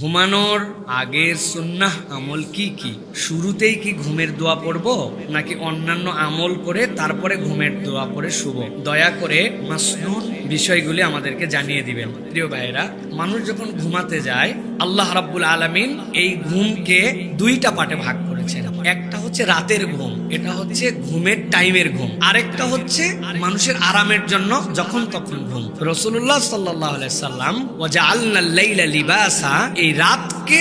ঘুমানোর আগের সুন্নাহ আমল কি কি? শুরুতেই কি ঘুমের দোয়া পড়ব, নাকি অন্যান্য আমল করে তারপরে ঘুমের দোয়া পড়ে শুভ? দয়া করে মাসনুন বিষয়গুলি আমাদেরকে জানিয়ে দিবেন। প্রিয় ভাইয়েরা, মানুষ যখন ঘুমাতে যায়, আল্লাহ রাব্বুল আলামিন এই ঘুমকে দুইটা পার্টে ভাগ করেছেন। একটা হচ্ছে রাতের ঘুম, এটা হচ্ছে ঘুমের টাইমের ঘুম। আরেকটা হচ্ছে মানুষের আরামের জন্য যখন তখন ঘুম। রাসূলুল্লাহ সাল্লাল্লাহু আলাইহি সাল্লাম ওয়া জাআলনাল লাইলা লিবাসা, এই রাতকে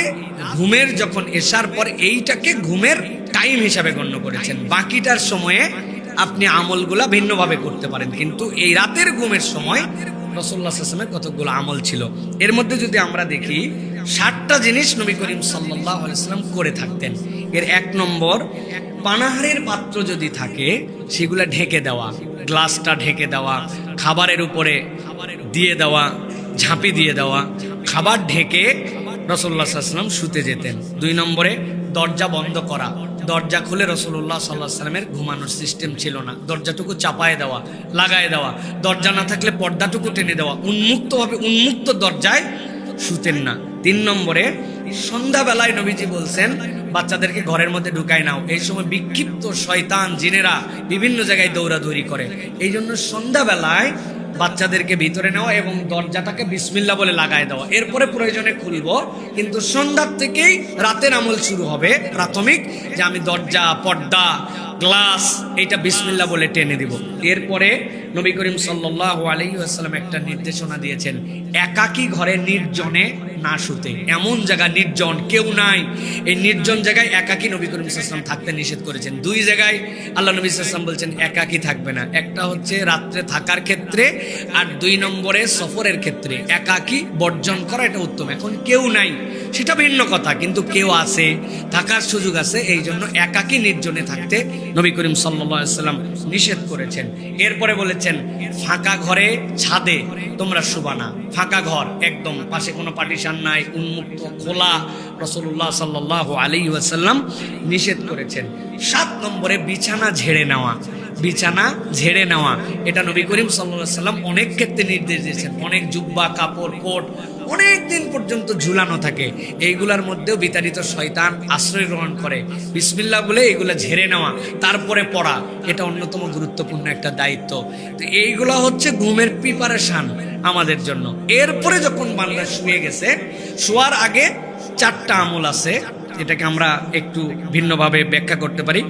ঘুমের যখন এশার পর এইটাকে ঘুমের টাইম হিসাবে গণ্য করেছেন। বাকিটার সময়ে আপনি আমলগুলা ভিন্নভাবে করতে পারেন, কিন্তু এই রাতের ঘুমের সময় রাসূলুল্লাহ সাল্লাল্লাহু আলাইহি ওয়াসাল্লামের কতগুলো আমল ছিল। এর মধ্যে যদি আমরা দেখি 60টা জিনিস নবী করিম সাল্লাল্লাহু আলাইহি ওয়াসাল্লাম করে থাকতেন। এর 1 নম্বর, পানাহারের পাত্র যদি থাকে সেগুলা ঢেকে দেওয়া, গ্লাসটা ঢেকে দেওয়া, খাবারের উপরে দিয়ে দেওয়া, ঝাঁপি দিয়ে দেওয়া, খাবার ঢেকে রাসূলুল্লাহ সাল্লাল্লাহু আলাইহি ওয়াসাল্লাম শুতে যেতেন। 2 নম্বরে, দরজা বন্ধ করা। দরজা খুলে রাসূলুল্লাহ সাল্লাল্লাহু আলাইহি ওয়াসাল্লামের ঘুমানোর সিস্টেম ছিল না। দরজাটুকু চাপায় দেওয়া, লাগায় দেওয়া, দরজা না থাকলে পর্দাটুকু টেনে দেওয়া, উন্মুক্ত দরজায় শুতেন না। 3 নম্বরে, সন্ধ্যাবেলায় নবীজি বলছেন বাচ্চাদেরকে ঘরের মধ্যে ঢুকায় নাও। এই সময় বিক্ষিপ্ত শয়তান জিনেরা বিভিন্ন জায়গায় দৌড়াদৌড়ি করে, এই জন্য সন্ধ্যাবেলায় বাচ্চাদেরকে ভিতরে নেওয়া এবং দরজাটাকে বিসমিল্লাহ বলে লাগায় দেওয়া। এরপরে প্রয়োজনে খুলবো, কিন্তু সন্ধ্যার থেকেই রাতের আমল শুরু হবে প্রাথমিক, যে আমি দরজা, পর্দা, গ্লাস এইটা বিসমিল্লাহ বলে টেনে দিব। এরপরে নবী করিম সাল্লাল্লাহু আলাইহি ওয়াসাল্লাম একটা নির্দেশনা দিয়েছেন, একাকী ঘরে নির্জনে না শুতে। এমন জায়গা নির্জন, কেউ নাই, এই নির্জন জায়গায় একাকী নবী করিম সাল্লাল্লাহু আলাইহি ওয়াসাল্লাম থাকতে নিষেধ করেছেন। 2 জায়গায় আল্লাহ নবী সাল্লাল্লাহু আলাইহি ওয়াসাল্লাম বলছেন একাকী থাকবে না। একটা হচ্ছে রাত্রে থাকার ক্ষেত্রে, আর 2 নম্বরে সফরের ক্ষেত্রে একাকী বর্জন করা, এটা উত্তম। এখন কেউ নাই সেটা ভিন্ন কথা, কিন্তু কেউ আছে, থাকার সুযোগ আছে, এই জন্য একাকী নির্জনে থাকতে নবী করিম সাল্লাল্লাহু আলাইহি ওয়াসাল্লাম নিষেধ করেছেন। এরপরে বলেছেন ফাঁকা ঘরে, ছাদে তোমরা শুবা না। ফাঁকা ঘর একদম, পাশে কোনো পার্টিশন নাই, উন্মুক্ত খোলা, রাসূলুল্লাহ সাল্লাল্লাহু আলাইহি ওয়াসাল্লাম নিষেধ করেছেন। 7 নম্বরে, বিছানা ঝেড়ে নেওয়া। বিছানা ঝেড়ে নেওয়া এটা নবী করিম সাল্লাল্লাহু আলাইহি ওয়াসাল্লাম অনেক ক্ষেত্রে নির্দেশ দিয়েছেন। অনেক জুব্বা, কাপড়, কোট অনেক দিন পর্যন্ত ঝুলানো থাকে, এইগুলার মধ্যেও বিতাড়িত শয়তান আশ্রয় গ্রহণ করে। বিসমিল্লাহ বলে এইগুলা ঝেড়ে নেওয়া, তারপরে পড়া, এটা অন্যতম গুরুত্বপূর্ণ একটা দায়িত্ব। তো এইগুলা হচ্ছে ঘুমের প্রিপারেশন আমাদের জন্য। এরপরে যখন বান্দা শুয়ে গেছে, শোয়ার আগে 4টা আমল আছে, এটাকে আমরা একটু ভিন্নভাবে ব্যাখ্যা করতে পারি।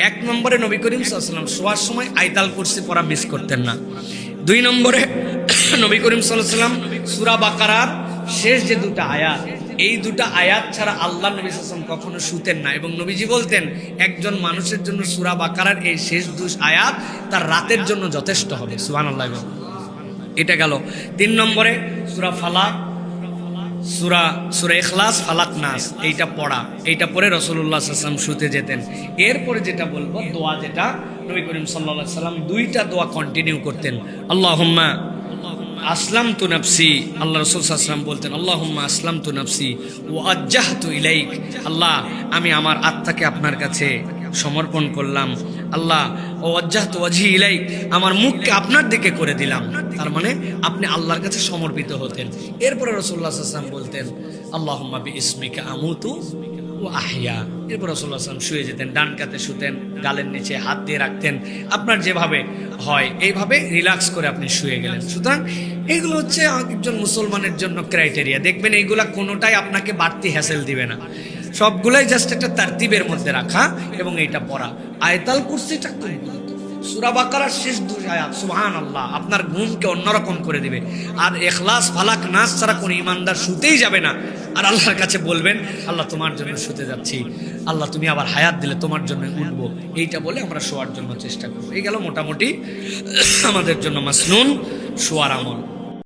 1 নম্বরে, নবী করিম সাল্লাল্লাহু আলাইহি ওয়াসাল্লাম শোয়ার সময় আয়াতুল কুরসি পড়া মিস করতেন না। 2 নম্বরে, নবী করিম সাল্লাল্লাহু আলাইহি ওয়াসাল্লাম সূরা বাকারার শেষ যে 2টা আয়াত, এই 2টা আয়াত ছাড়া আল্লাহ নবী সাল্লাল্লাহু আলাইহি ওয়াসাল্লাম কখনো শুতেন না। এবং নবীজি বলতেন একজন মানুষের জন্য সূরা বাকারার এই শেষ 2 আয়াত তার রাতের জন্য যথেষ্ট হবে। সুবহানাল্লাহ। এটা গেল। 3 নম্বরে, সূরা ফালাক, সূরা ইখলাস, ফালাক, নাস, এইটা পড়া, এইটা পড়ে রাসূলুল্লাহ সাল্লাল্লাহু আলাইহি ওয়াসাল্লাম শুতে যেতেন। এরপরে যেটা বলবো, দোয়া, যেটা নবী করিম সাল্লাল্লাহু আলাইহি ওয়াসাল্লাম 2টা দোয়া কন্টিনিউ করতেন। আল্লাহুম্মা আসলামতু নাফসি, আল্লাহ রাসূল সাল্লাল্লাহু আলাইহি ওয়াসাল্লাম বলতেন আল্লাহুম্মা আসলামতু নাফসি ওয়া আজ্জাহতু ইলাইক, আল্লাহ আমি আমার আত্মাকে আপনার কাছে সমর্পণ করলাম। আল্লাহ ও ওয়াজ্জাহতু ওয়াজহি ইলাইক, আমার মুখকে আপনার দিকে করে দিলাম। তার মানে আপনি আল্লাহর কাছে সমর্পিত হতেন। এরপরে রাসূলুল্লাহ সাল্লাল্লাহু আলাইহি ওয়াসাল্লাম বলতেন আল্লাহুম্মা বিইসমিকা আমুতু ওয়া আহইয়া। এরপর রাসূলুল্লাহ সাল্লাল্লাহু আলাইহি ওয়াসাল্লাম শুয়ে যেতেন, ডান কাতে শুতেন, গালের নিচে হাত দিয়ে রাখতেন, আপনার যেভাবে হয় এইভাবে রিল্যাক্স করে আপনি শুয়ে গেলেন। সুতরাং এইগুলো হচ্ছে একজন মুসলমানের জন্য ক্রাইটেরিয়া। দেখবেন এইগুলা কোনোটাই আপনাকে বাড়তি হ্যাসেল দিবে না, সবগুলাই জাস্ট একটা তারতিবের মধ্যে রাখা এবং এইটা পড়া। আয়াতুল কুরসিটা খুব গুরুত্বপূর্ণ। সূরা বাকারার শেষ 2 আয়াত, সুবহানাল্লাহ, আপনার ঘুমকে অন্যরকম করে দিবে। আর ইখলাস, ফালাক, নাস ছাড়া কোনো ইমানদার শুতেই যাবে না। আর আল্লাহর কাছে বলবেন আল্লাহ তোমার জন্য শুতে যাচ্ছি, আল্লাহ তুমি আবার হায়াত দিলে তোমার জন্য উঠবো, এইটা বলে আমরা শোয়ার জন্য চেষ্টা করবো। এই গেল মোটামুটি আমাদের জন্য মাসনুন শোয়ার আমল।